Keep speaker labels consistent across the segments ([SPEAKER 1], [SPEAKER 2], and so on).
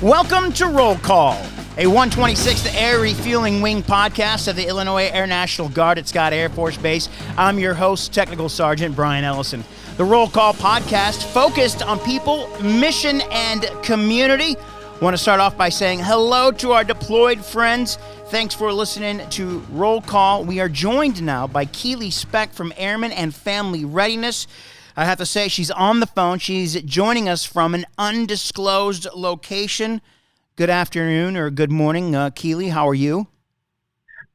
[SPEAKER 1] Welcome to Roll Call, a 126th Air Refueling Wing podcast of the Illinois Air National Guard at Scott Air Force Base. I'm your host, Technical Sergeant Brian Ellison. The Roll Call podcast focused on people, mission, and community. I want to start off by saying hello to our deployed friends. Thanks for listening to Roll Call. We are joined now by Keely Speck from Airmen and Family Readiness. I have to say, she's on the phone. She's joining us from an undisclosed location. Good afternoon or good morning, Keely. How are you?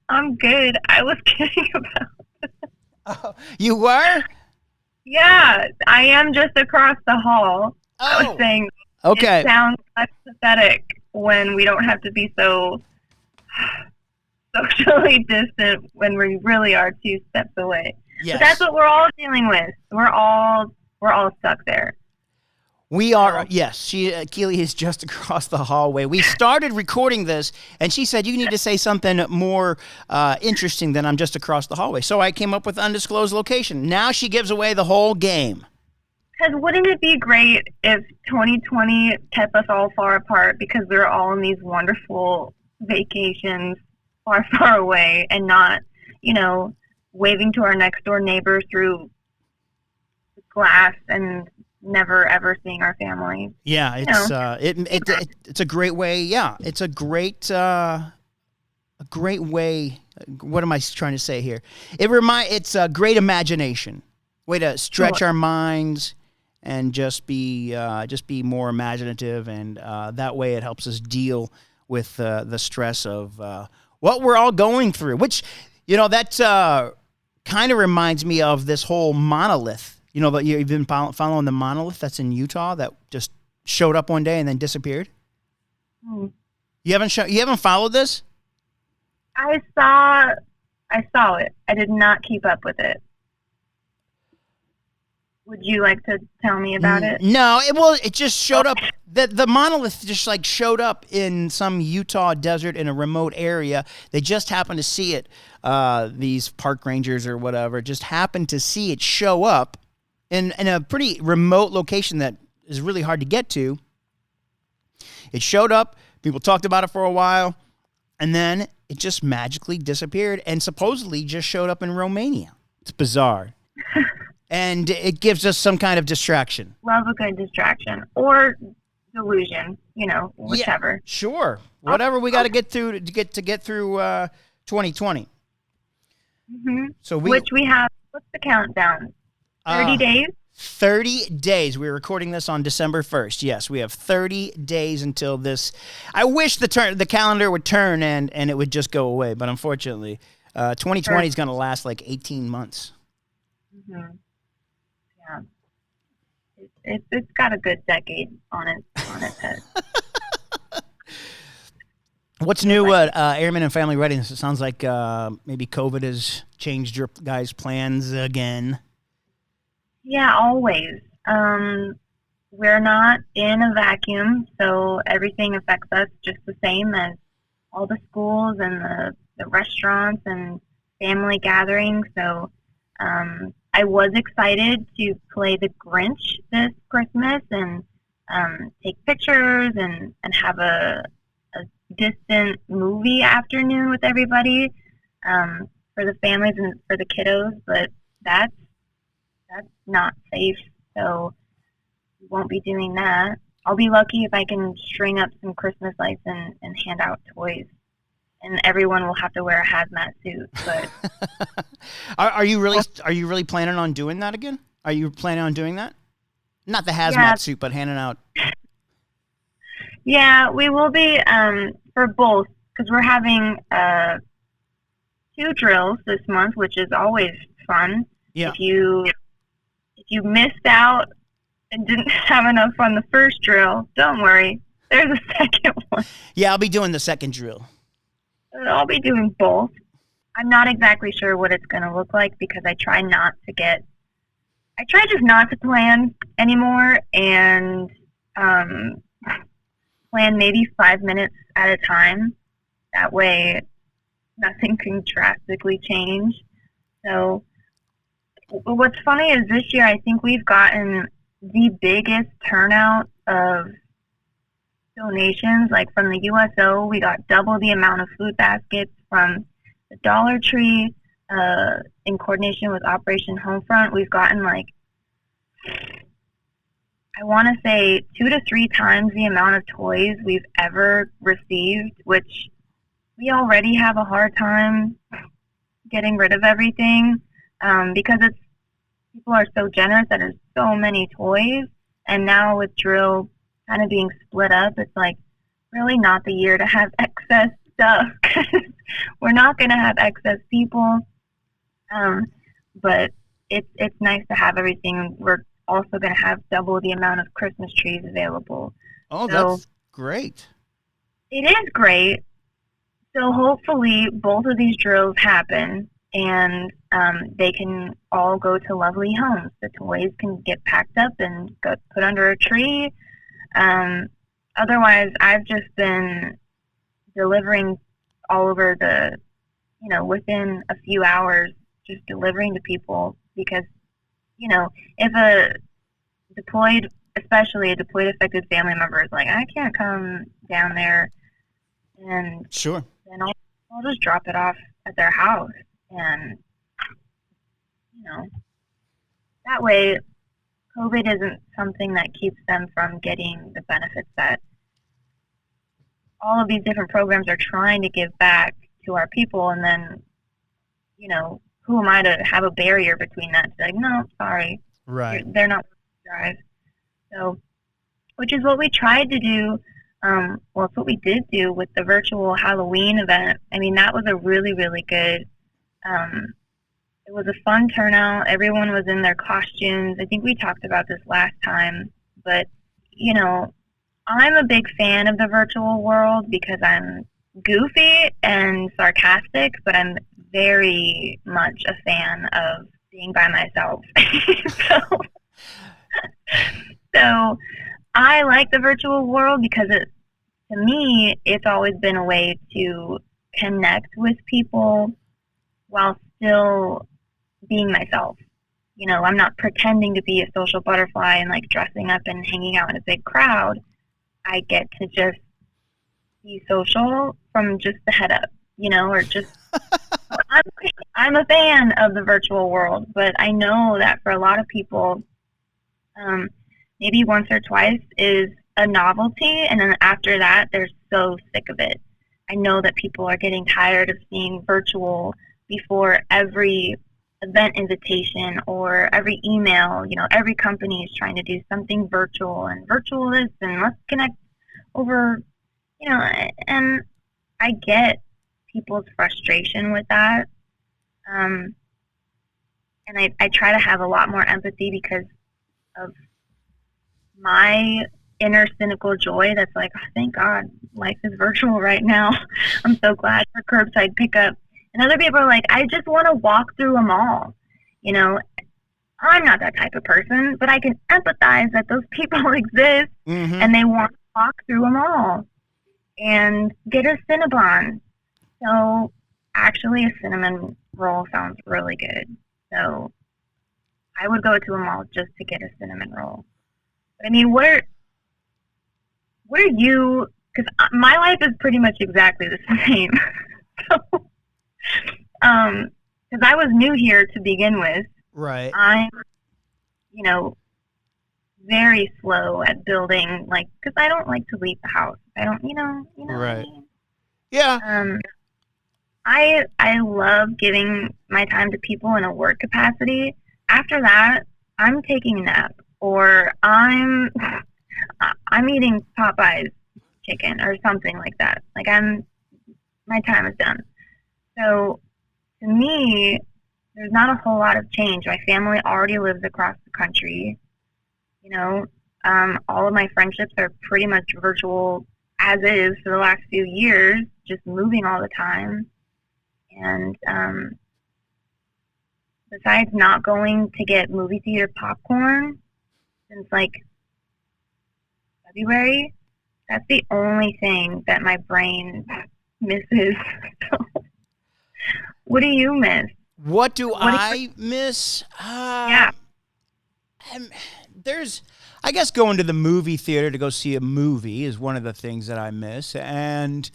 [SPEAKER 2] I'm good. I was kidding about
[SPEAKER 1] You were?
[SPEAKER 2] Yeah, I am just across the hall. I was saying,
[SPEAKER 1] okay.
[SPEAKER 2] It sounds less pathetic when we don't have to be so socially distant when we really are 2 steps away.
[SPEAKER 1] Yes.
[SPEAKER 2] But that's what we're all dealing with. We're all stuck there.
[SPEAKER 1] We are, yes. Keely is just across the hallway. We started recording this, and she said, you need to say something more interesting than I'm just across the hallway. So I came up with undisclosed location. Now she gives away the whole game.
[SPEAKER 2] Because wouldn't it be great if 2020 kept us all far apart because we were all on these wonderful vacations far, far away and not, waving to our next door neighbors through glass and never ever seeing our family.
[SPEAKER 1] Yeah, it's a great way. Yeah, it's a great way. What am I trying to say here? It's a great imagination way to stretch our minds and just be more imaginative, and that way it helps us deal with the stress of what we're all going through. Which that kind of reminds me of this whole monolith. That you've been following the monolith that's in Utah that just showed up one day and then disappeared.
[SPEAKER 2] Hmm.
[SPEAKER 1] You haven't followed this?
[SPEAKER 2] I saw it. I did not keep up with it. Would you like to tell me about it?
[SPEAKER 1] No, it just showed up. The monolith just showed up in some Utah desert in a remote area. They just happened to see it. These park rangers or whatever just happened to see it show up in a pretty remote location that is really hard to get to. It showed up. People talked about it for a while, and then it just magically disappeared and supposedly just showed up in Romania. It's bizarre. And it gives us some kind of distraction.
[SPEAKER 2] Love a good distraction or delusion, whichever.
[SPEAKER 1] Yeah, sure. Whatever we got to get through to get through 2020.
[SPEAKER 2] Mm-hmm.
[SPEAKER 1] So
[SPEAKER 2] which we have. What's the countdown? 30 days.
[SPEAKER 1] 30 days. We're recording this on December 1st. Yes, we have 30 days until this. I wish the calendar would turn and it would just go away, but unfortunately, 2020 is going to last 18 months.
[SPEAKER 2] Mm-hmm. Yeah, it's got a good decade on its head.
[SPEAKER 1] What's new at Airmen and Family Readiness? It sounds like maybe COVID has changed your guys' plans again.
[SPEAKER 2] Yeah, always. We're not in a vacuum, so everything affects us just the same as all the schools and the restaurants and family gatherings. So I was excited to play the Grinch this Christmas and take pictures and have a distant movie afternoon with everybody for the families and for the kiddos, but that's not safe, so we won't be doing that. I'll be lucky if I can string up some Christmas lights and hand out toys. And everyone will have to wear a hazmat suit. But
[SPEAKER 1] are you really planning on doing that again? Are you planning on doing that? Not the hazmat suit, but handing out.
[SPEAKER 2] Yeah, we will be for both because we're having 2 drills this month, which is always fun.
[SPEAKER 1] Yeah.
[SPEAKER 2] If you missed out and didn't have enough on the first drill, don't worry. There's a second one.
[SPEAKER 1] Yeah, I'll be doing the second drill.
[SPEAKER 2] I'll be doing both. I'm not exactly sure what it's going to look like because I try just not to plan anymore and plan maybe 5 minutes at a time. That way nothing can drastically change. So what's funny is this year I think we've gotten the biggest turnout of donations. Like from the USO, we got double the amount of food baskets from the Dollar Tree. In coordination with Operation Homefront, we've gotten like, I want to say 2 to 3 times the amount of toys we've ever received, which we already have a hard time getting rid of everything because people are so generous that there's so many toys. And now with drill kind of being split up, it's like really not the year to have excess stuff. We're not going to have excess people. But it's nice to have everything. We're also going to have double the amount of Christmas trees available.
[SPEAKER 1] Oh, that's great.
[SPEAKER 2] It is great. So hopefully both of these drills happen and they can all go to lovely homes. The toys can get packed up and go put under a tree. Otherwise, I've just been delivering all over within a few hours, just delivering to people because, if especially a deployed affected family member is like, I can't come down there, and
[SPEAKER 1] sure,
[SPEAKER 2] then I'll just drop it off at their house, and that way COVID isn't something that keeps them from getting the benefits that all of these different programs are trying to give back to our people. And then, who am I to have a barrier between that? It's like, no, sorry.
[SPEAKER 1] Right.
[SPEAKER 2] They're not drive. So, which is what we tried to do. Well, it's what we did do with the virtual Halloween event. I mean, that was a really, really good, it was a fun turnout. Everyone was in their costumes. I think we talked about this last time, but, I'm a big fan of the virtual world because I'm goofy and sarcastic, but I'm very much a fan of being by myself. So I like the virtual world because to me, it's always been a way to connect with people while still being myself. I'm not pretending to be a social butterfly and like dressing up and hanging out in a big crowd. I get to just be social from just the head up, or just, I'm a fan of the virtual world, but I know that for a lot of people, maybe once or twice is a novelty, and then after that, they're so sick of it. I know that people are getting tired of seeing virtual before every event invitation or every email. Every company is trying to do something virtual and virtual this, and let's connect over, and I get people's frustration with that. And I try to have a lot more empathy because of my inner cynical joy that's like, oh, thank God life is virtual right now. I'm so glad for curbside pickup. And other people are like, I just want to walk through a mall. I'm not that type of person, but I can empathize that those people exist and they want to walk through a mall and get a Cinnabon. So actually a cinnamon roll sounds really good. So I would go to a mall just to get a cinnamon roll. But I mean, what are you, because my life is pretty much exactly the same. So, because I was new here to begin with.
[SPEAKER 1] Right.
[SPEAKER 2] I'm, very slow at building, like, because I don't like to leave the house. I don't,
[SPEAKER 1] Right.
[SPEAKER 2] What I mean?
[SPEAKER 1] Yeah.
[SPEAKER 2] I love giving my time to people in a work capacity. After that, I'm taking a nap, or I'm eating Popeye's chicken or something like that. Like my time is done. So to me, there's not a whole lot of change. My family already lives across the country. All of my friendships are pretty much virtual as is for the last few years, just moving all the time. And besides not going to get movie theater popcorn since like February, that's the only thing that my brain misses. So, what do you miss?
[SPEAKER 1] What do I miss?
[SPEAKER 2] Yeah.
[SPEAKER 1] I guess going to the movie theater to go see a movie is one of the things that I miss. And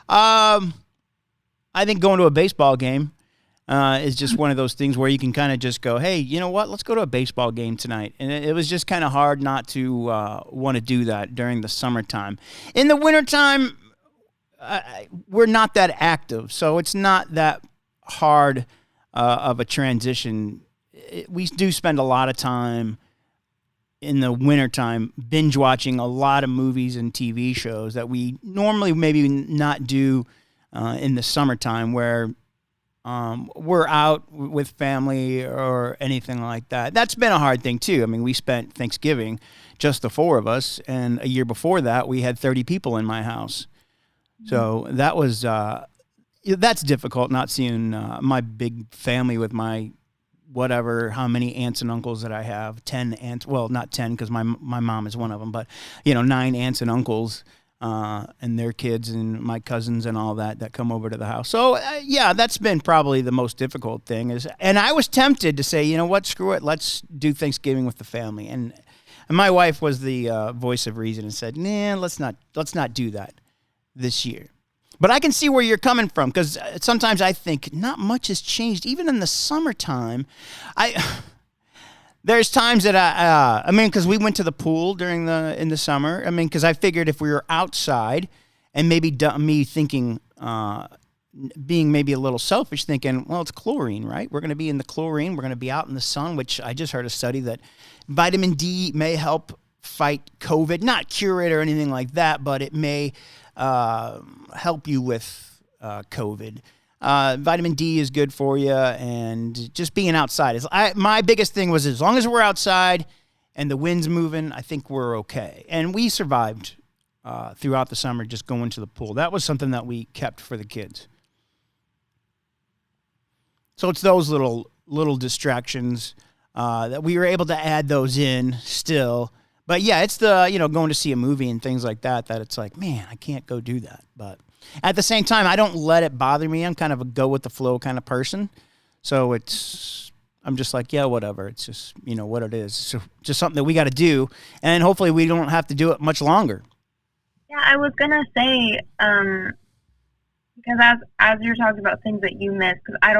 [SPEAKER 1] I think going to a baseball game is just one of those things where you can kind of just go, hey, you know what? Let's go to a baseball game tonight. And it was just kind of hard not to want to do that during the summertime. In the wintertime, we're not that active, so it's not that hard of a transition. We do spend a lot of time in the wintertime binge watching a lot of movies and TV shows that we normally maybe not do in the summertime, where we're out with family or anything like that. That's been a hard thing too. I mean, we spent Thanksgiving, just the four of us, and a year before that we had 30 people in my house. So that was that's difficult, not seeing my big family with my whatever, how many aunts and uncles that I have, 10 aunts, well, not 10 because my mom is one of them, but, 9 aunts and uncles and their kids and my cousins and all that come over to the house. So, yeah, that's been probably the most difficult thing. And I was tempted to say, you know what, screw it, let's do Thanksgiving with the family. And my wife was the voice of reason and said, nah, let's not do that this year. But I can see where you're coming from, because sometimes I think not much has changed. Even in the summertime, there's times that I mean, because we went to the pool in the summer. I mean, because I figured if we were outside, and maybe me thinking, being maybe a little selfish, thinking, well, it's chlorine, right? We're going to be in the chlorine. We're going to be out in the sun, which I just heard a study that vitamin D may help fight COVID, not cure it or anything like that, but it may help you with COVID. Vitamin D is good for you, and just being outside. My biggest thing was, as long as we're outside and the wind's moving, I think we're okay. And we survived throughout the summer just going to the pool. That was something that we kept for the kids. So it's those little distractions that we were able to add those in still. But yeah, it's the, going to see a movie and things like that it's like, man, I can't go do that. But at the same time, I don't let it bother me. I'm kind of a go with the flow kind of person. So I'm just like, yeah, whatever. It's just, what it is. So just something that we got to do. And hopefully we don't have to do it much longer.
[SPEAKER 2] Yeah, I was going to say, because as you're talking about things that you miss, because I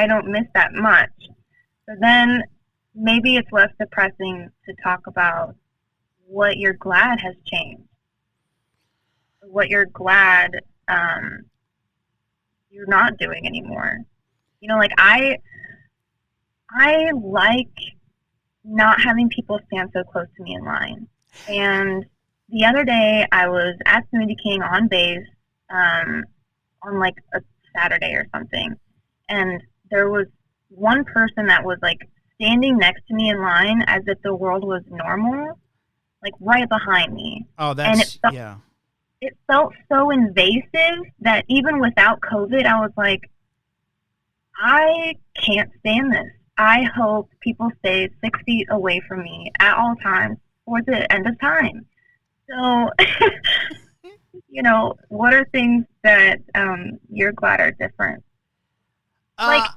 [SPEAKER 2] don't miss that much. So then maybe it's less depressing to talk about what you're glad has changed. What you're glad you're not doing anymore. Like I like not having people stand so close to me in line. And the other day I was at Smoothie King on base on like a Saturday or something. And there was one person that was like standing next to me in line as if the world was normal, like right behind me.
[SPEAKER 1] Oh, that's, yeah.
[SPEAKER 2] It felt so invasive that even without COVID, I was like, I can't stand this. I hope people stay 6 feet away from me at all times for the end of time. So, what are things that you're glad are different?
[SPEAKER 1] I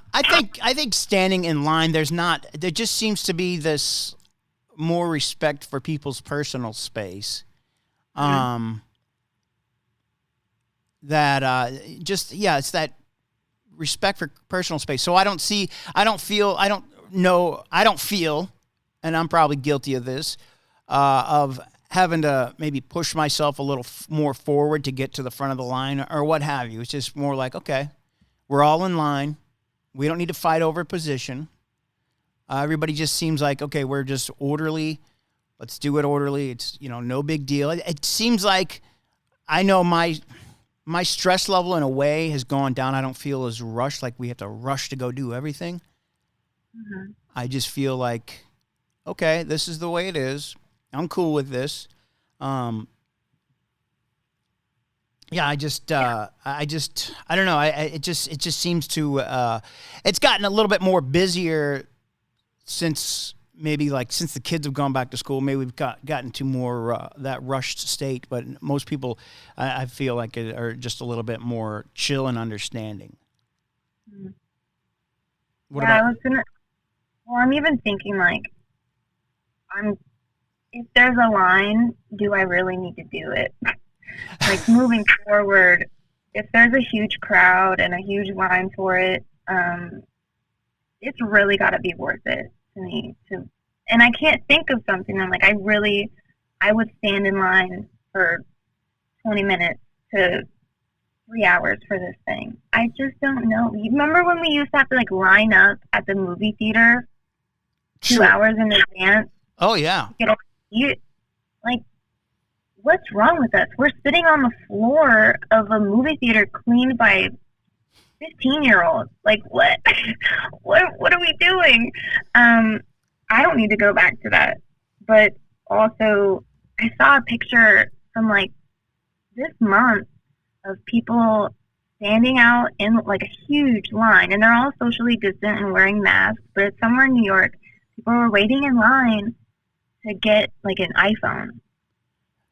[SPEAKER 1] think standing in line, there just seems to be this more respect for people's personal space. Mm-hmm. It's that respect for personal space. So I don't feel, and I'm probably guilty of this, of having to maybe push myself a little more forward to get to the front of the line or what have you. It's just more like, okay, we're all in line. We don't need to fight over position. Everybody just seems like, okay, we're just orderly. Let's do it orderly. It's, no big deal. It seems like I know my stress level in a way has gone down. I don't feel as rushed, like we have to rush to go do everything. Mm-hmm. I just feel like, okay, this is the way it is. I'm cool with this. Yeah, I don't know. It just seems to, it's gotten a little bit more busier since the kids have gone back to school. Maybe we've gotten to more that rushed state, but most people, I feel like, are just a little bit more chill and understanding.
[SPEAKER 2] Mm-hmm. I'm even thinking like, I'm if there's a line, do I really need to do it? Like moving forward, if there's a huge crowd and a huge line for it, it's really got to be worth it to me. And I can't think of something. I'm like, I would stand in line for 20 minutes to 3 hours for this thing. I just don't know. You remember when we used to have to like line up at the movie theater 2 hours in advance?
[SPEAKER 1] Oh yeah.
[SPEAKER 2] Like, what's wrong with us? We're sitting on the floor of a movie theater cleaned by 15-year-olds. Like, what? What are we doing? I don't need to go back to that. But also, I saw a picture from like this month of people standing out in like a huge line, and they're all socially distant and wearing masks, but it's somewhere in New York. People were waiting in line to get like an iPhone.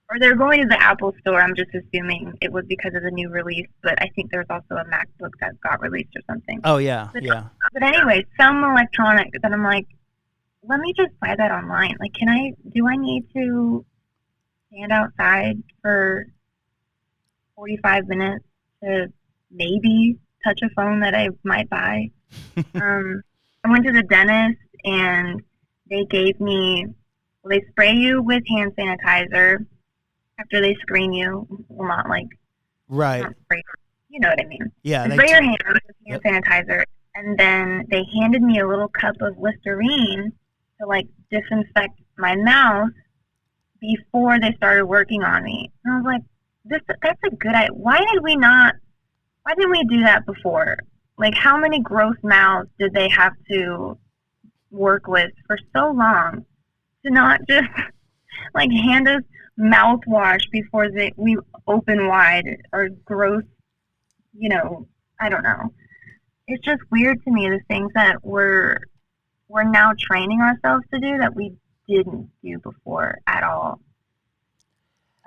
[SPEAKER 2] Or they're going to the Apple store. I'm just assuming it was because of the new release, but I think there's also a MacBook that got released or something.
[SPEAKER 1] Oh, yeah,
[SPEAKER 2] yeah. But anyway, some electronic that I'm like, let me just buy that online. Like, do I need to stand outside for 45 minutes to maybe touch a phone that I might buy? I went to the dentist and they gave me, well, they spray you with hand sanitizer after they screen you. Well, not like,
[SPEAKER 1] right.
[SPEAKER 2] Not spray, you know what I mean?
[SPEAKER 1] Yeah.
[SPEAKER 2] They spray your hands with hand sanitizer, and then they handed me a little cup of Listerine to like disinfect my mouth before they started working on me. And I was like, that's a good idea. Why didn't we do that before? Like, how many gross mouths did they have to work with for so long to not just like hand us mouthwash before we open wide or gross, I don't know. It's just weird to me, the things that we're now training ourselves to do that we didn't do before at all.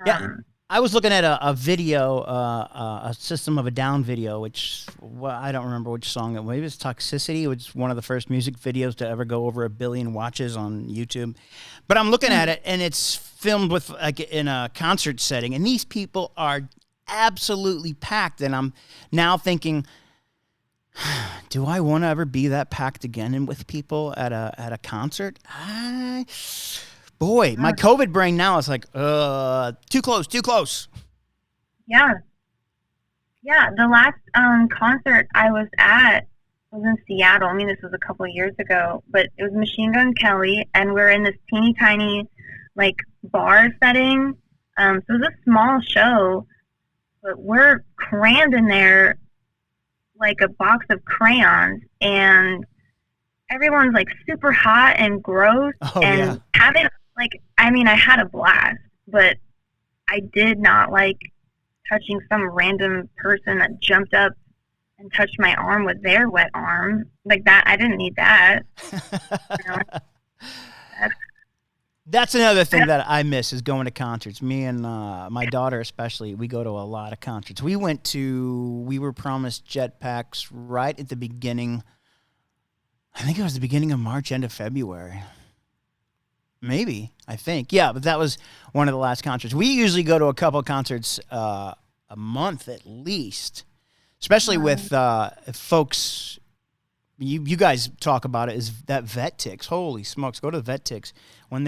[SPEAKER 1] Yeah. I was looking at a video, a System of a Down video, which I don't remember which song it was. Maybe it's Toxicity, which is one of the first music videos to ever go over 1 billion watches on YouTube. But I'm looking at it, and it's filmed with like in a concert setting, and these people are absolutely packed. And I'm now thinking, do I want to ever be that packed again and with people at a concert? Boy, my COVID brain now is like, too close.
[SPEAKER 2] Yeah. Yeah, the last concert I was at was in Seattle. I mean, this was a couple of years ago, but it was Machine Gun Kelly, and we're in this teeny tiny, like, bar setting. So it was a small show, but we're crammed in there like a box of crayons, and everyone's, like, super hot and gross and having... Like, I mean, I had a blast, but I did not like touching some random person that jumped up and touched my arm with their wet arm. Like that, I didn't need that.
[SPEAKER 1] That's another thing that I miss is going to concerts. Me and my daughter especially, we go to a lot of concerts. We were promised Jetpacks right at the beginning. I think it was the beginning of March, end of February. Maybe, I think. Yeah, but that was one of the last concerts. We usually go to a couple of concerts a month at least, especially with folks. You guys talk about it, is that Vet-Tix. Holy smokes, go to the Vet-Tix when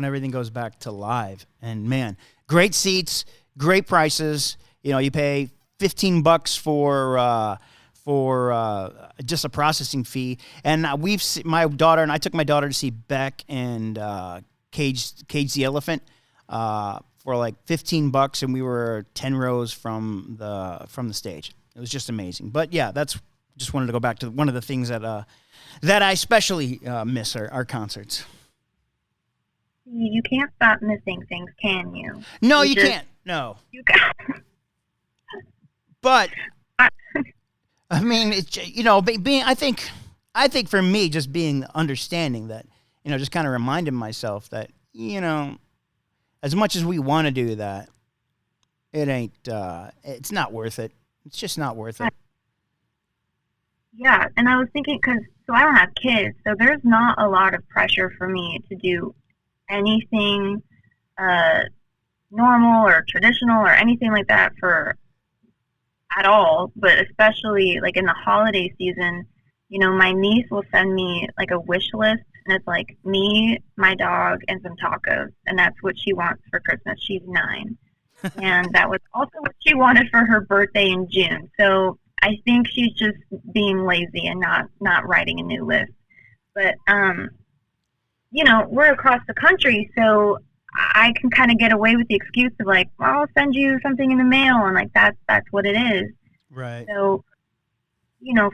[SPEAKER 1] everything goes back to live. And, man, great seats, great prices. You pay $15 for just a processing fee. And I took my daughter to see Beck and Cage the Elephant for like $15, and we were 10 rows from the stage. It was just amazing. But yeah, just wanted to go back to one of the things that I especially miss our concerts.
[SPEAKER 2] You can't stop missing things, can you?
[SPEAKER 1] No, you can't. No. You can't. But I mean, it's, being. I think for me, just being understanding that, just kind of reminding myself that, as much as we want to do that, it ain't. It's not worth it. It's just not worth it.
[SPEAKER 2] Yeah, and I was thinking so I don't have kids, so there's not a lot of pressure for me to do anything normal or traditional or anything like that for at all, but especially like in the holiday season, my niece will send me like a wish list, and it's like me, my dog, and some tacos, and that's what she wants for Christmas. She's 9, and that was also what she wanted for her birthday in June. So I think she's just being lazy and not writing a new list. But we're across the country, so I can kind of get away with the excuse of like, well, I'll send you something in the mail, and like that's what it is.
[SPEAKER 1] Right.
[SPEAKER 2] So,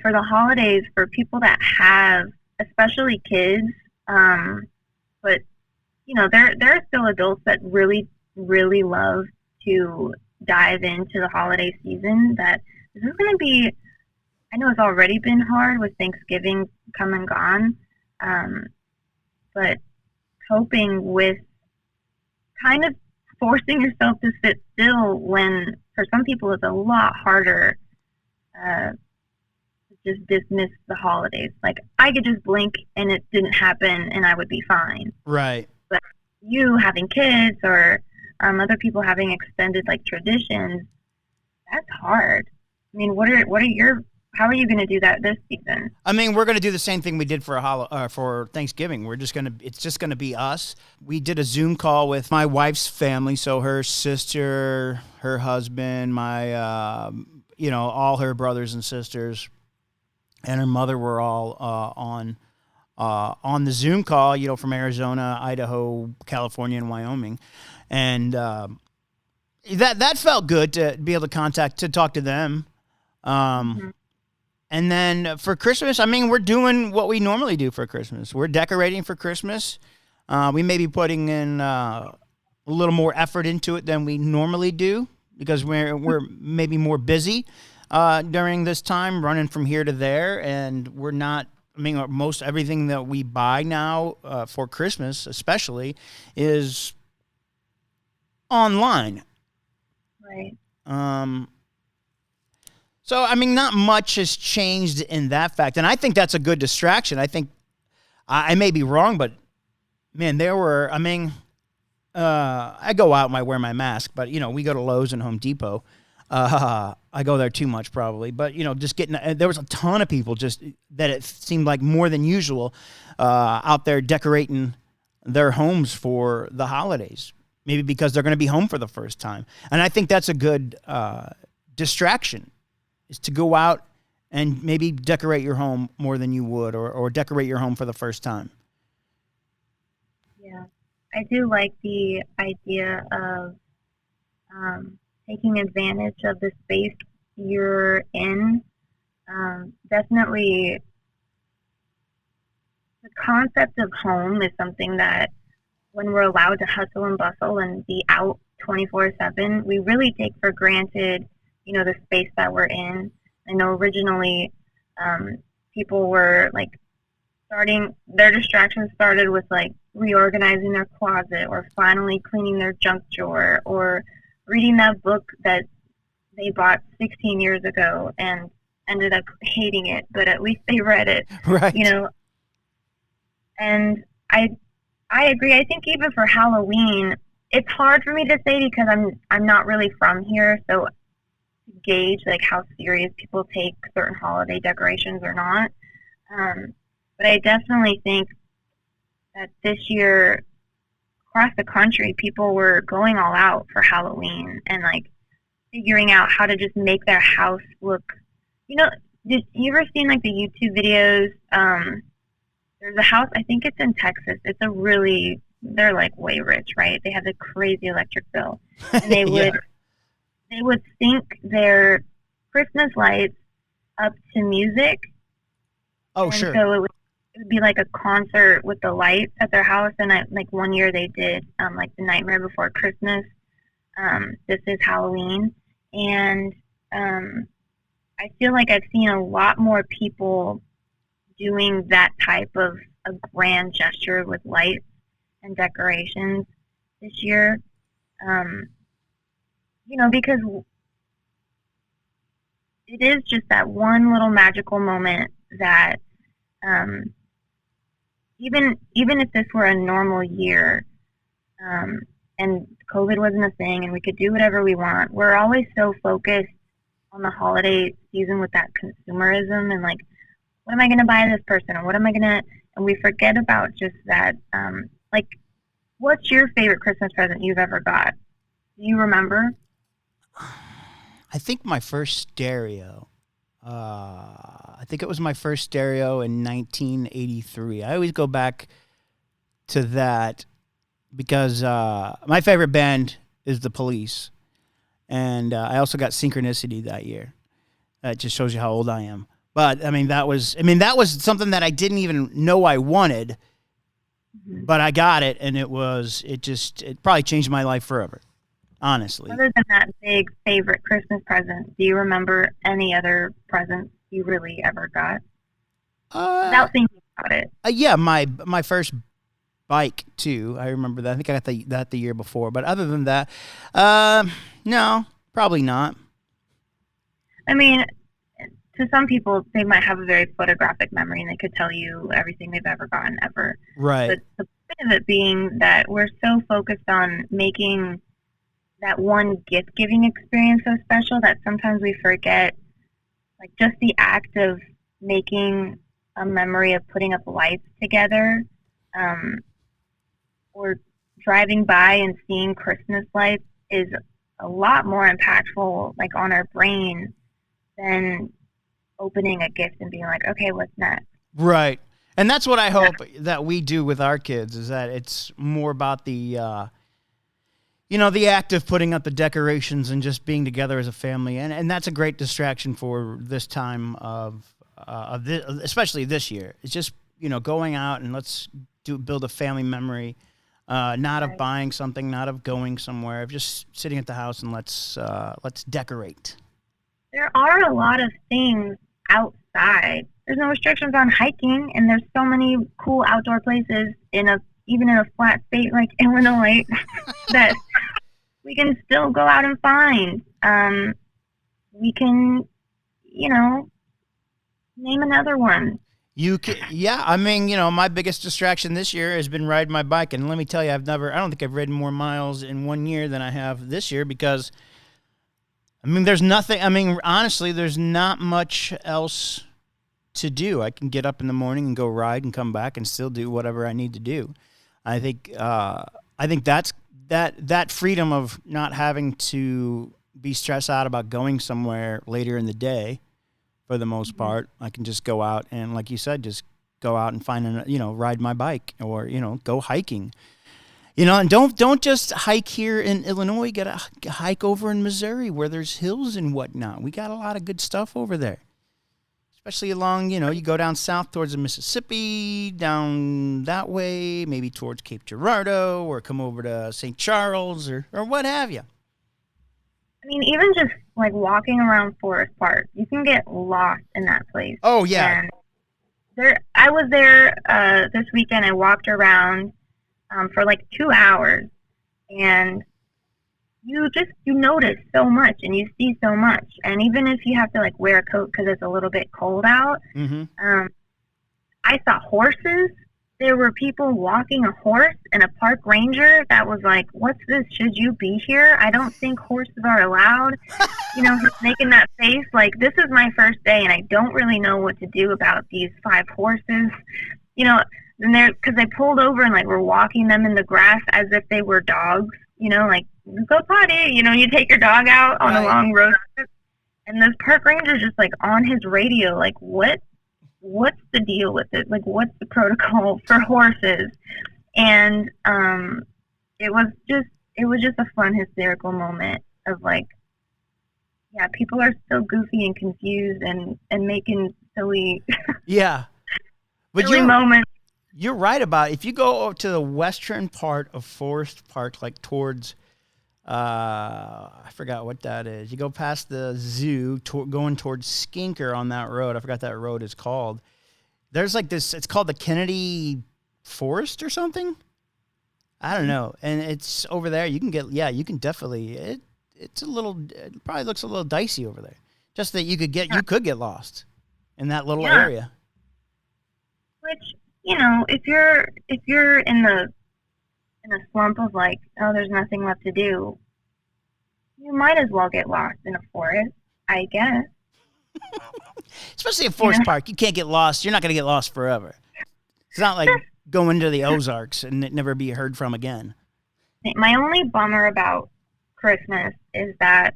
[SPEAKER 2] for the holidays, for people that have, especially kids, but there are still adults that really, really love to dive into the holiday season. That this is going to be, I know it's already been hard with Thanksgiving come and gone, but coping with kind of forcing yourself to sit still when for some people it's a lot harder to just dismiss the holidays. Like I could just blink and it didn't happen and I would be fine.
[SPEAKER 1] Right.
[SPEAKER 2] But you having kids or other people having extended like traditions, that's hard. I mean, how are you going to do that this season?
[SPEAKER 1] I mean, we're going to do the same thing we did for Thanksgiving. It's just going to be us. We did a Zoom call with my wife's family, so her sister, her husband, my, all her brothers and sisters, and her mother were all on the Zoom call, from Arizona, Idaho, California, and Wyoming, and that felt good to be able to talk to them. Mm-hmm. And then for Christmas, I mean, we're doing what we normally do for Christmas. We're decorating for Christmas. We may be putting in a little more effort into it than we normally do because we're maybe more busy during this time, running from here to there, and we're not. I mean, most everything that we buy now for Christmas, especially, is online.
[SPEAKER 2] Right.
[SPEAKER 1] So, I mean, not much has changed in that fact. And I think that's a good distraction. I think I may be wrong, but, man, I go out and I wear my mask. But, we go to Lowe's and Home Depot. I go there too much probably. But, just there was a ton of people just that it seemed like more than usual out there decorating their homes for the holidays. Maybe because they're going to be home for the first time. And I think that's a good distraction. Is to go out and maybe decorate your home more than you would or decorate your home for the first time.
[SPEAKER 2] Yeah, I do like the idea of taking advantage of the space you're in. Definitely the concept of home is something that when we're allowed to hustle and bustle and be out 24/7, we really take for granted the space that we're in. I know originally people were like their distractions started with like reorganizing their closet or finally cleaning their junk drawer or reading that book that they bought 16 years ago and ended up hating it, but at least they read it.
[SPEAKER 1] Right.
[SPEAKER 2] And I agree. I think even for Halloween, it's hard for me to say because I'm not really from here, so gauge like how serious people take certain holiday decorations or not. But I definitely think that this year across the country, people were going all out for Halloween and like figuring out how to just make their house look. Did you ever seen like the YouTube videos? There's a house, I think it's in Texas. They're like way rich, right? They have a crazy electric bill, and they would. They would sync their Christmas lights up to music.
[SPEAKER 1] Oh,
[SPEAKER 2] and
[SPEAKER 1] sure.
[SPEAKER 2] So it would be like a concert with the lights at their house. And like one year they did like The Nightmare Before Christmas. This is Halloween. And I feel like I've seen a lot more people doing that type of a grand gesture with lights and decorations this year. Because it is just that one little magical moment that even if this were a normal year, and COVID wasn't a thing, and we could do whatever we want. We're always so focused on the holiday season with that consumerism and like, what am I going to buy this person, or what am I going to, and we forget about just that. Like, what's your favorite Christmas present you've ever got? Do you remember?
[SPEAKER 1] I think my first stereo. I think it was my first stereo in 1983. I always go back to that because my favorite band is The Police, and I also got Synchronicity that year. That just shows you how old I am. But that was something that I didn't even know I wanted, but I got it, and it probably changed my life forever. Honestly.
[SPEAKER 2] Other than that big favorite Christmas present, do you remember any other presents you really ever got? Without thinking about it.
[SPEAKER 1] Yeah, my first bike too. I remember that. I think I got that the year before. But other than that, no, probably not.
[SPEAKER 2] I mean, to some people, they might have a very photographic memory and they could tell you everything they've ever gotten ever.
[SPEAKER 1] Right.
[SPEAKER 2] But the point of it being that we're so focused on making that one gift-giving experience so special that sometimes we forget, like, just the act of making a memory of putting up lights together, or driving by and seeing Christmas lights is a lot more impactful, like, on our brain than opening a gift and being like, okay, what's next?
[SPEAKER 1] Right. And that's what I hope that we do with our kids, is that it's more about the the act of putting up the decorations and just being together as a family. And that's a great distraction for this time of this, especially this year. It's just, going out and let's build a family memory, not of buying something, not of going somewhere, of just sitting at the house and let's decorate. There
[SPEAKER 2] are a lot of things outside. There's no restrictions on hiking, and there's so many cool outdoor places even in a flat state like Illinois that we can still go out and find. We can, name another one.
[SPEAKER 1] You can, yeah. My biggest distraction this year has been riding my bike, and let me tell you, I don't think I've ridden more miles in 1 year than I have this year because, there's nothing. Honestly, there's not much else to do. I can get up in the morning and go ride and come back and still do whatever I need to do. I think that's that freedom of not having to be stressed out about going somewhere later in the day. For the most part, I can just go out and, like you said, just go out and find ride my bike or go hiking. And don't just hike here in Illinois. You got to hike over in Missouri where there's hills and whatnot. We got a lot of good stuff over there. Especially along, you go down south towards the Mississippi, down that way, maybe towards Cape Girardeau, or come over to St. Charles, or what have you.
[SPEAKER 2] Even just like walking around Forest Park, you can get lost in that place.
[SPEAKER 1] Oh, yeah.
[SPEAKER 2] And I was there this weekend. I walked around for like 2 hours, and you notice so much and you see so much. And even if you have to like wear a coat because it's a little bit cold out, I saw horses. There were people walking a horse and a park ranger that was like, what's this? Should you be here? I don't think horses are allowed. He's making that face like, this is my first day and I don't really know what to do about these 5 horses. And because they pulled over and like were walking them in the grass as if they were dogs, like, go potty, you take your dog out on a long road trip, and this park ranger just like on his radio, like, what's the deal with it? Like, what's the protocol for horses? And it was just a fun, hysterical moment of like, yeah, people are so goofy and confused and making silly moments.
[SPEAKER 1] You're right about it. If you go to the western part of Forest Park, like towards, I forgot what that is. You go past the zoo, going towards Skinker on that road. I forgot that road is called. There's like this, it's called the Kennedy Forest or something. I don't know. And it's over there. You can definitely, it probably looks a little dicey over there. Just that you could get lost in that little area.
[SPEAKER 2] Which, if you're in the in a slump of like, oh, there's nothing left to do, you might as well get lost in a forest, I guess.
[SPEAKER 1] Especially a forest park. You can't get lost. You're not going to get lost forever. It's not like going to the Ozarks and never be heard from again.
[SPEAKER 2] My only bummer about Christmas is that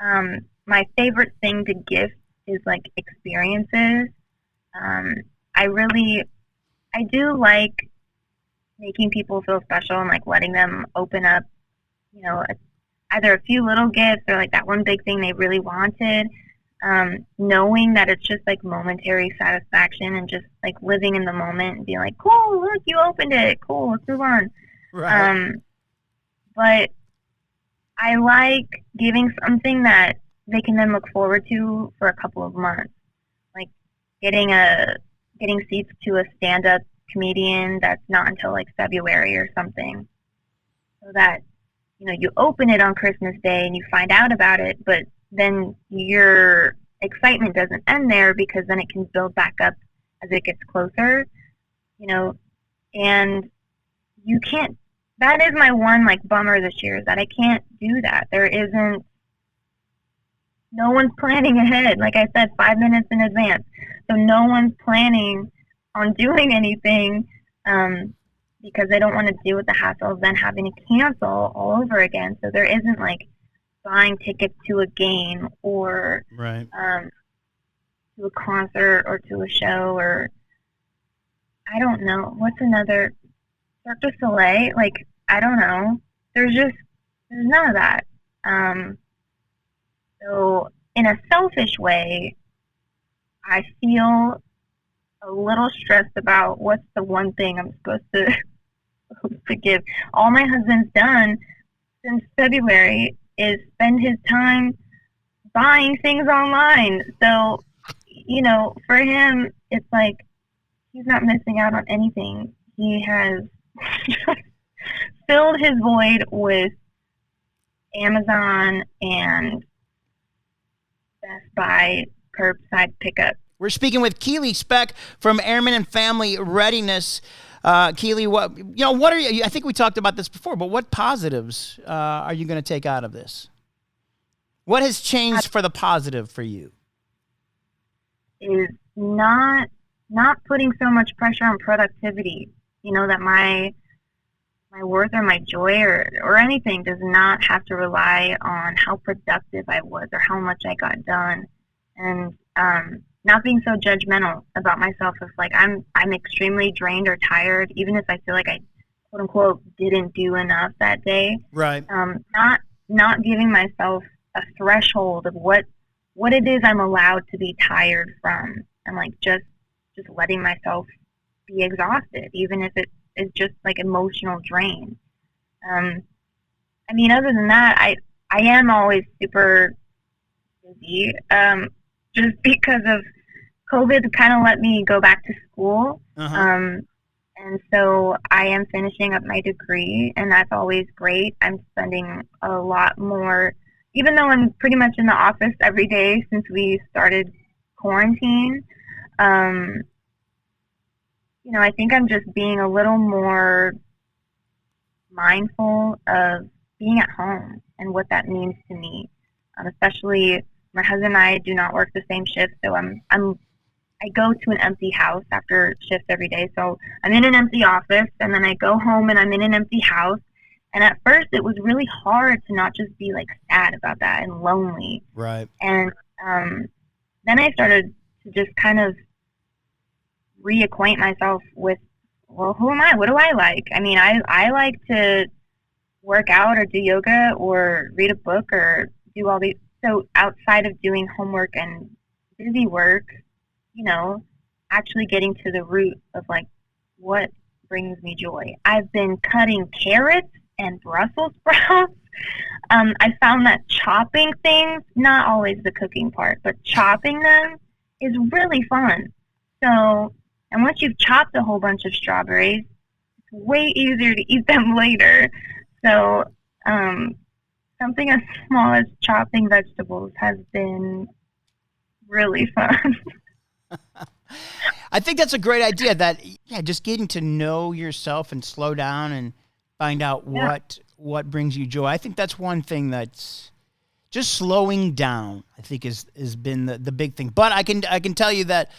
[SPEAKER 2] my favorite thing to gift is like experiences. I do like making people feel special and like letting them open up, either a few little gifts or like that one big thing they really wanted. Knowing that it's just like momentary satisfaction and just like living in the moment and being like, cool, look, you opened it. Cool, let's move on.
[SPEAKER 1] Right.
[SPEAKER 2] But I like giving something that they can then look forward to for a couple of months. Like getting seats to a stand-up comedian that's not until like February or something. So that, you open it on Christmas Day and you find out about it, but then your excitement doesn't end there because then it can build back up as it gets closer, and you can't, that is my one like bummer this year is that I can't do that. No one's planning ahead. Like I said, 5 minutes in advance. So no one's planning on doing anything because they don't want to deal with the hassle of then having to cancel all over again. So there isn't like buying tickets to a game or
[SPEAKER 1] right.
[SPEAKER 2] To a concert or to a show or I don't know. What's another? Cirque du Soleil? Like, I don't know. There's none of that. So in a selfish way, I feel a little stressed about what's the one thing I'm supposed to give. All my husband's done since February is spend his time buying things online. So, for him, it's like he's not missing out on anything. He has filled his void with Amazon and Best Buy curbside pickup.
[SPEAKER 1] We're speaking with Keely Speck from Airmen and Family Readiness. Keely, what are you? I think we talked about this before, but what positives are you going to take out of this? What has changed for the positive for you?
[SPEAKER 2] Is not putting so much pressure on productivity. That my worth or my joy or anything does not have to rely on how productive I was or how much I got done, and not being so judgmental about myself. If like I'm extremely drained or tired, even if I feel like I quote unquote didn't do enough that day.
[SPEAKER 1] Right.
[SPEAKER 2] Not giving myself a threshold of what it is I'm allowed to be tired from, and like just letting myself be exhausted, even if it is just like emotional drain. Other than that, I am always super busy, just because of COVID kind of let me go back to school.
[SPEAKER 1] Uh-huh.
[SPEAKER 2] And so I am finishing up my degree, and that's always great. I'm spending a lot more, even though I'm pretty much in the office every day since we started quarantine. I think I'm just being a little more mindful of being at home and what that means to me. Especially my husband and I do not work the same shift, so I go to an empty house after shift every day. So I'm in an empty office, and then I go home and I'm in an empty house. And at first it was really hard to not just be like sad about that and lonely.
[SPEAKER 1] Right.
[SPEAKER 2] And then I started to just kind of reacquaint myself with, well, who am I? What do I like? I like to work out or do yoga or read a book or do all these. So outside of doing homework and busy work, actually getting to the root of like what brings me joy. I've been cutting carrots and Brussels sprouts. I found that chopping things, not always the cooking part, but chopping them is really fun. So, and once you've chopped a whole bunch of strawberries, it's way easier to eat them later. So, something as small as chopping vegetables has been really fun.
[SPEAKER 1] I think that's a great idea, that just getting to know yourself and slow down and Find out what brings you joy. I think that's one thing that's just slowing down, I think has been the big thing. But I can tell you that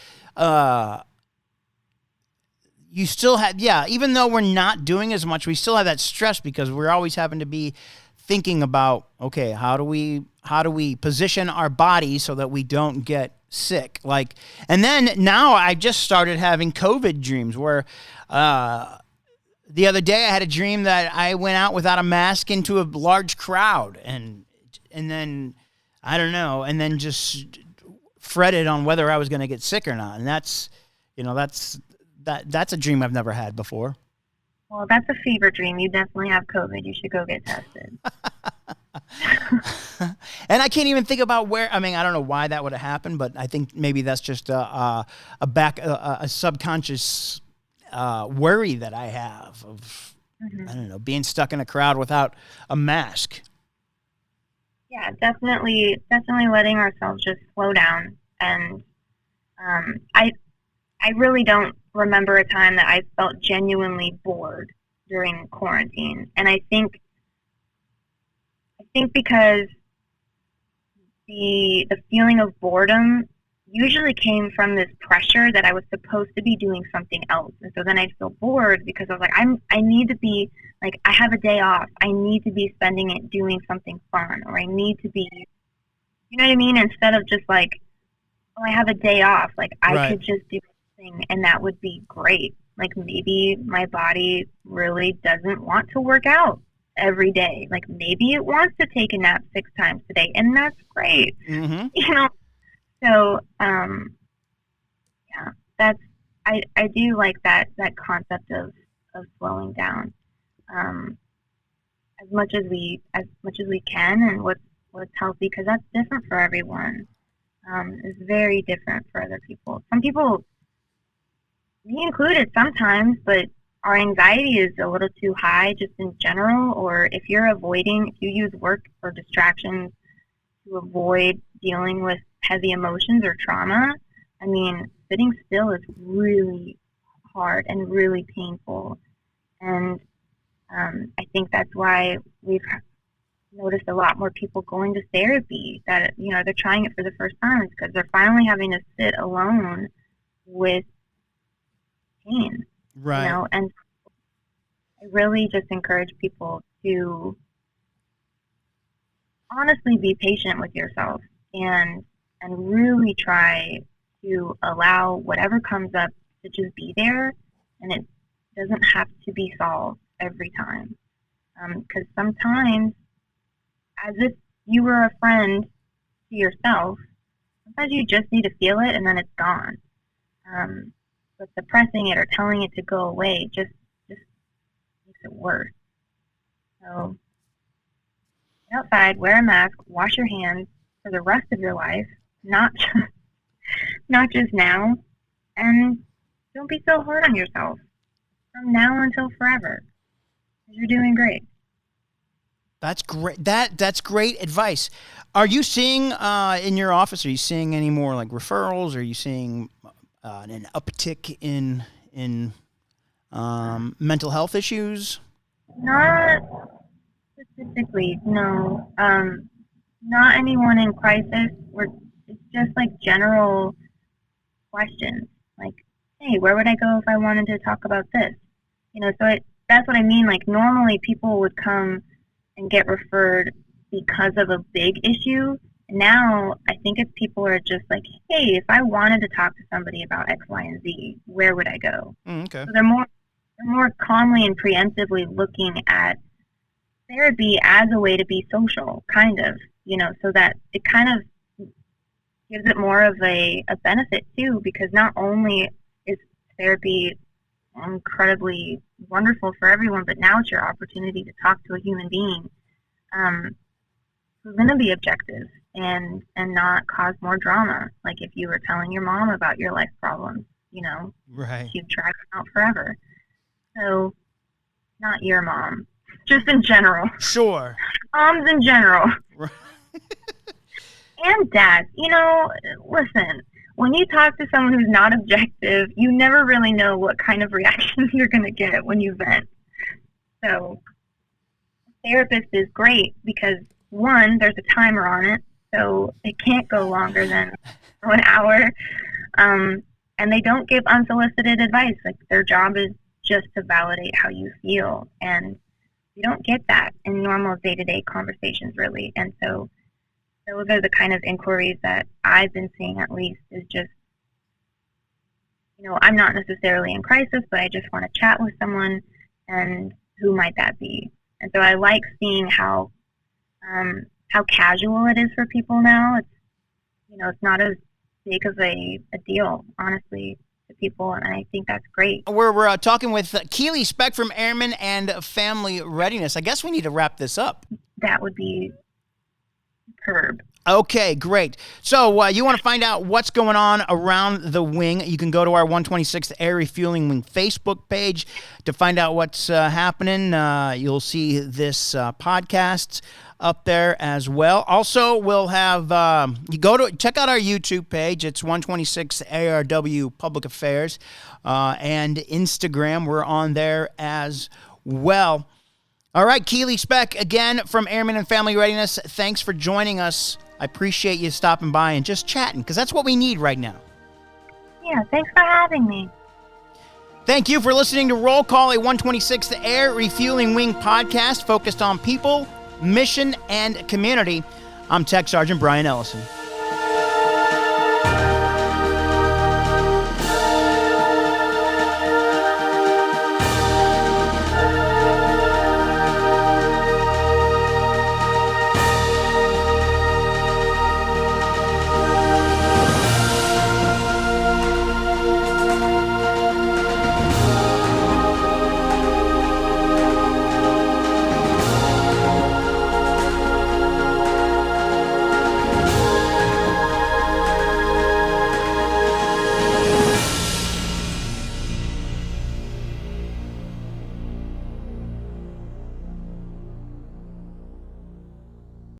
[SPEAKER 1] you still have, even though we're not doing as much, we still have that stress because we're always having to be thinking about, okay, how do we position our body so that we don't get sick? Like, and then now I just started having COVID dreams where the other day I had a dream that I went out without a mask into a large crowd and then I don't know, and then just fretted on whether I was going to get sick or not. And that's a dream I've never had before.
[SPEAKER 2] Well, that's a fever dream. You definitely have COVID. You should go get tested.
[SPEAKER 1] And I can't even think about where. I mean, I don't know why that would have happened, but I think maybe that's just a subconscious worry that I have of I don't know, being stuck in a crowd without a mask.
[SPEAKER 2] Yeah, definitely letting ourselves just slow down. And I really don't remember a time that I felt genuinely bored during quarantine. And I think because the feeling of boredom usually came from this pressure that I was supposed to be doing something else. And so then I'd feel bored because I was like, I need to be, like, I have a day off. I need to be spending it doing something fun, or I need to be, you know what I mean? Instead of just like, oh, I have a day off. Like, I could just do something and that would be great. Like, maybe my body really doesn't want to work out every day. Like, maybe it wants to take a nap 6 times a day, and that's great.
[SPEAKER 1] Mm-hmm.
[SPEAKER 2] You know? So, I do like that concept of slowing down, as much as we can, and what's healthy, because that's different for everyone. It's very different for other people. Some people, me included sometimes, but our anxiety is a little too high just in general, or if you use work or distractions to avoid dealing with heavy emotions or trauma, I mean, sitting still is really hard and really painful. And I think that's why we've noticed a lot more people going to therapy, that, you know, they're trying it for the first time, because they're finally having to sit alone with pain.
[SPEAKER 1] Right.
[SPEAKER 2] You know, and I really just encourage people to honestly be patient with yourself and really try to allow whatever comes up to just be there, and it doesn't have to be solved every time. Because sometimes, as if you were a friend to yourself, sometimes you just need to feel it and then it's gone. But suppressing it or telling it to go away just makes it worse. So, get outside, wear a mask, wash your hands for the rest of your life, not just now, and don't be so hard on yourself from now until forever, because you're doing great.
[SPEAKER 1] That's great. That's great advice. Are you seeing in your office? Are you seeing any more like referrals? Are you seeing an uptick in mental health issues?
[SPEAKER 2] Not specifically, no. Not anyone in crisis. It's just like general questions, like, hey, where would I go if I wanted to talk about this? You know, so that's what I mean. Like, normally people would come and get referred because of a big issue. Now, I think if people are just like, hey, if I wanted to talk to somebody about X, Y, and Z, where would I go?
[SPEAKER 1] Okay.
[SPEAKER 2] So they're more calmly and preemptively looking at therapy as a way to be social, kind of, you know, so that it kind of gives it more of a benefit too, because not only is therapy incredibly wonderful for everyone, but now it's your opportunity to talk to a human being who's going to be objective and not cause more drama. Like if you were telling your mom about your life problems, you know,
[SPEAKER 1] right,
[SPEAKER 2] she'd drag them out forever. So, not your mom, just in general.
[SPEAKER 1] Sure.
[SPEAKER 2] Moms in general.
[SPEAKER 1] Right.
[SPEAKER 2] And dads. You know, listen, when you talk to someone who's not objective, you never really know what kind of reaction you're going to get when you vent. So therapist is great because, one, there's a timer on it, so it can't go longer than 1 hour. And they don't give unsolicited advice. Like, their job is just to validate how you feel. And you don't get that in normal day-to-day conversations, really. And so those are the kind of inquiries that I've been seeing, at least, is just, I'm not necessarily in crisis, but I just want to chat with someone, and who might that be? And so I like seeing how casual it is for people now. It's not as big of a deal, honestly, to people, and I think that's great.
[SPEAKER 1] We're talking with Keely Speck from Airmen and Family Readiness. I guess we need to wrap this up.
[SPEAKER 2] That would be superb.
[SPEAKER 1] Okay, great. So you want to find out what's going on around the wing, you can go to our 126th Air Refueling Wing Facebook page to find out what's happening. You'll see this podcast up there as well. Also, we'll have check out our YouTube page. It's 126 ARW Public Affairs, and Instagram. We're on there as well. All right, Keely Speck again from Airmen and Family Readiness. Thanks for joining us. I appreciate you stopping by and just chatting, because that's what we need right now.
[SPEAKER 2] Yeah, thanks for having me.
[SPEAKER 1] Thank you for listening to Roll Call, a 126th Air Refueling Wing podcast focused on people, mission, and community. I'm Tech Sergeant Brian Ellison.